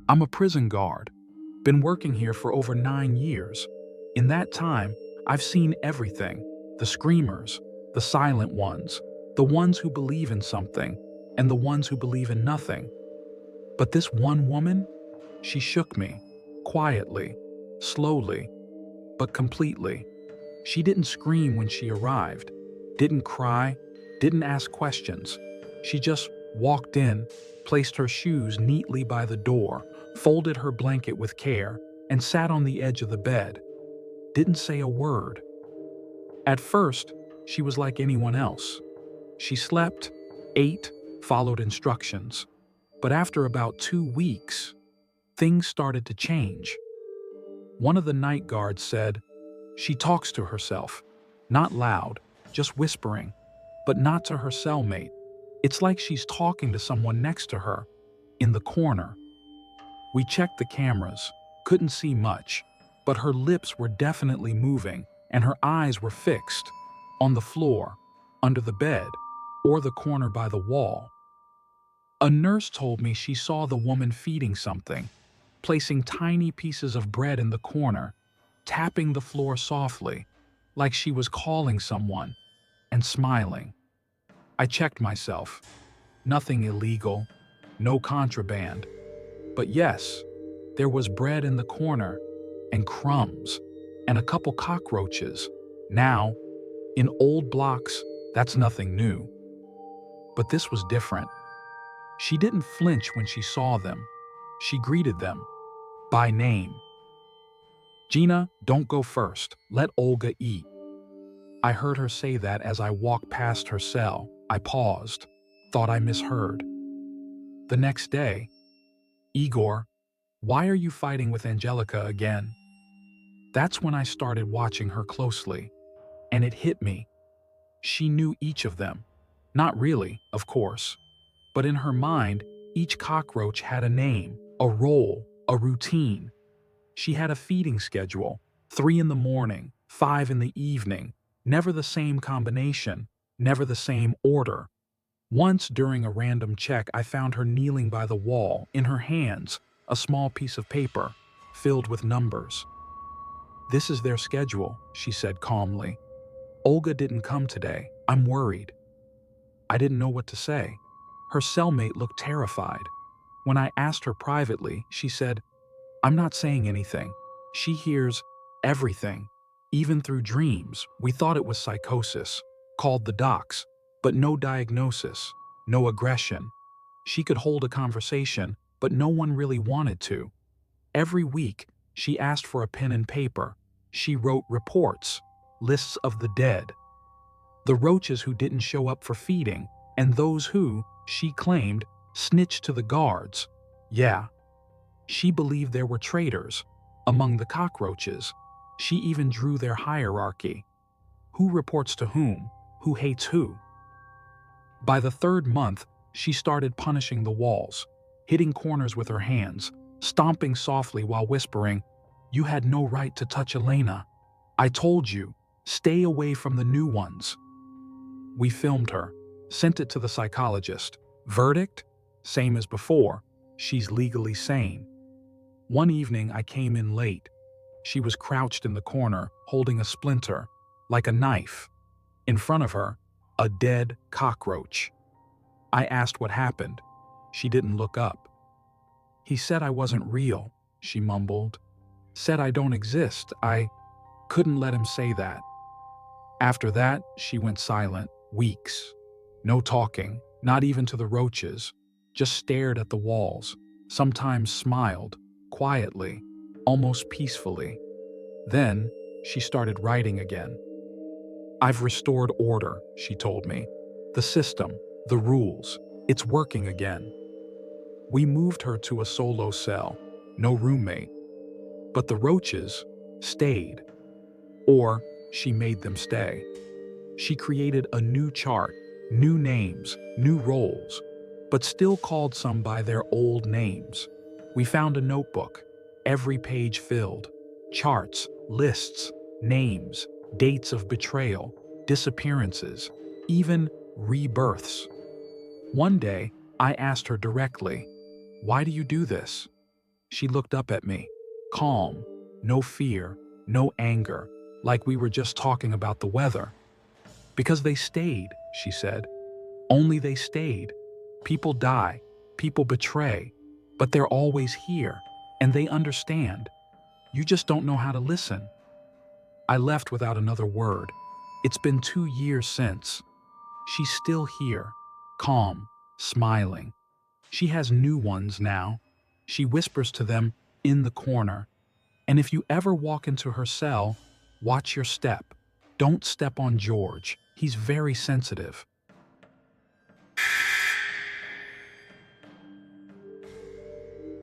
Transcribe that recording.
I'm a prison guard. Been working here for over 9 years. In that time, I've seen everything. The screamers, the silent ones, the ones who believe in something, and the ones who believe in nothing. But this one woman, she shook me, quietly, slowly, but completely. She didn't scream when she arrived, didn't cry, didn't ask questions. She just walked in, placed her shoes neatly by the door, folded her blanket with care, and sat on the edge of the bed. Didn't say a word. At first, she was like anyone else. She slept, ate, followed instructions. But after about 2 weeks, things started to change. One of the night guards said, "She talks to herself. Not loud, just whispering. But not to her cellmate. It's like she's talking to someone next to her, in the corner." We checked the cameras, couldn't see much, but her lips were definitely moving and her eyes were fixed on the floor, under the bed, or the corner by the wall. A nurse told me she saw the woman feeding something, placing tiny pieces of bread in the corner, tapping the floor softly, like she was calling someone, and smiling. I checked myself. Nothing illegal, no contraband. But yes, there was bread in the corner, and crumbs, and a couple cockroaches. Now, in old blocks, that's nothing new. But this was different. She didn't flinch when she saw them. She greeted them, by name. "Gina, don't go first. Let Olga eat." I heard her say that as I walked past her cell. I paused, thought I misheard. The next day, "Igor, why are you fighting with Angelica again?" That's when I started watching her closely, and it hit me. She knew each of them. Not really, of course, but in her mind, each cockroach had a name, a role, a routine. She had a feeding schedule, 3 in the morning, 5 in the evening, never the same combination, never the same order. Once during a random check, I found her kneeling by the wall, in her hands, a small piece of paper, filled with numbers. "This is their schedule," she said calmly. "Olga didn't come today. I'm worried." I didn't know what to say. Her cellmate looked terrified. When I asked her privately, she said, "I'm not saying anything. She hears everything, even through dreams." We thought it was psychosis, called the docs, but no diagnosis, no aggression. She could hold a conversation, but no one really wanted to. Every week, she asked for a pen and paper. She wrote reports, lists of the dead, the roaches who didn't show up for feeding, and those who, she claimed, snitched to the guards. Yeah, she believed there were traitors among the cockroaches. She even drew their hierarchy. Who reports to whom? Who hates who? By the 3rd month, she started punishing the walls, hitting corners with her hands, stomping softly while whispering, "You had no right to touch Elena. I told you, stay away from the new ones." We filmed her, sent it to the psychologist. Verdict? Same as before. She's legally sane. One evening I came in late. She was crouched in the corner, holding a splinter, like a knife. In front of her, a dead cockroach. I asked what happened. She didn't look up. "He said I wasn't real," she mumbled. "Said I don't exist. I couldn't let him say that." After that, she went silent, weeks. No talking, not even to the roaches. Just stared at the walls, sometimes smiled, quietly, almost peacefully. Then, she started writing again. "I've restored order," she told me. "The system, the rules, it's working again." We moved her to a solo cell, no roommate. But the roaches stayed. Or she made them stay. She created a new chart, new names, new roles, but still called some by their old names. We found a notebook, every page filled. Charts, lists, names, dates of betrayal, disappearances, even rebirths. One day, I asked her directly, "Why do you do this?" She looked up at me, calm, no fear, no anger, like we were just talking about the weather. Because they stayed, she said. Only they stayed. People die, people betray, but they're always here, and they understand. You just don't know how to listen. I left without another word. It's been 2 years since. She's still here, calm, smiling. She has new ones now. She whispers to them in the corner. And if you ever walk into her cell, watch your step. Don't step on George. He's very sensitive.